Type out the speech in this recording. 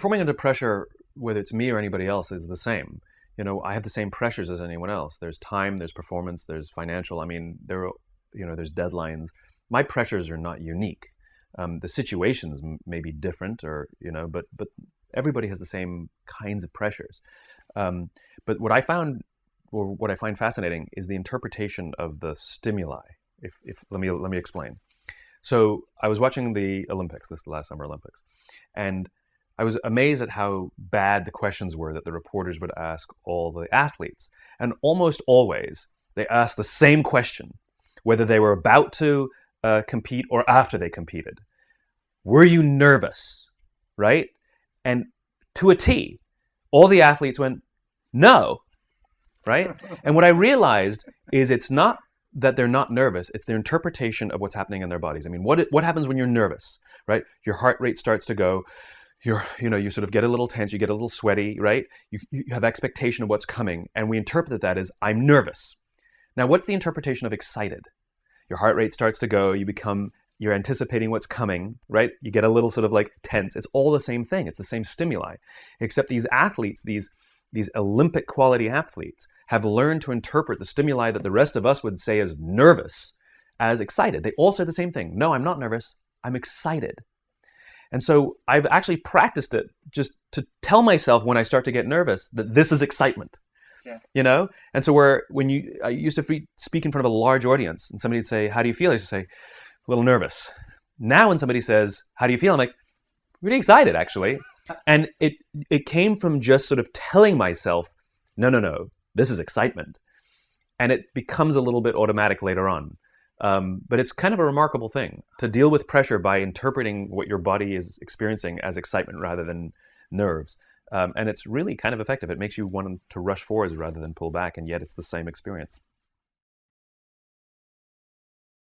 performing under pressure, whether it's me or anybody else, is the same. I have the same pressures as anyone else. There's time, there's performance, there's financial. I mean, there's deadlines. My pressures are not unique. The situations may be different, but everybody has the same kinds of pressures. But what I find fascinating is the interpretation of the stimuli. Let me explain. So I was watching the Olympics, this last Summer Olympics, and I was amazed at how bad the questions were that the reporters would ask all the athletes. And almost always, they asked the same question, whether they were about to compete or after they competed. Were you nervous? Right? And to a T, all the athletes went, no. Right? And what I realized is it's not that they're not nervous, it's their interpretation of what's happening in their bodies. I mean, what happens when you're nervous, right? Your heart rate starts to go, you sort of get a little tense, you get a little sweaty, right? You have expectation of what's coming, and we interpret that as, I'm nervous. Now, what's the interpretation of excited? Your heart rate starts to go, you're anticipating what's coming, right? You get a little sort of like tense. It's all the same thing. It's the same stimuli, except these athletes, these Olympic quality athletes, have learned to interpret the stimuli that the rest of us would say is nervous as excited. They all say the same thing. No, I'm not nervous. I'm excited. And so I've actually practiced it just to tell myself when I start to get nervous that this is excitement. Yeah. And so I used to speak in front of a large audience and somebody would say, how do you feel? I used to say, a little nervous. Now when somebody says, how do you feel? I'm like, really excited, actually. And it came from just sort of telling myself, no, this is excitement. And it becomes a little bit automatic later on. But it's kind of a remarkable thing to deal with pressure by interpreting what your body is experiencing as excitement rather than nerves. And it's really kind of effective. It makes you want to rush forwards rather than pull back, and yet it's the same experience.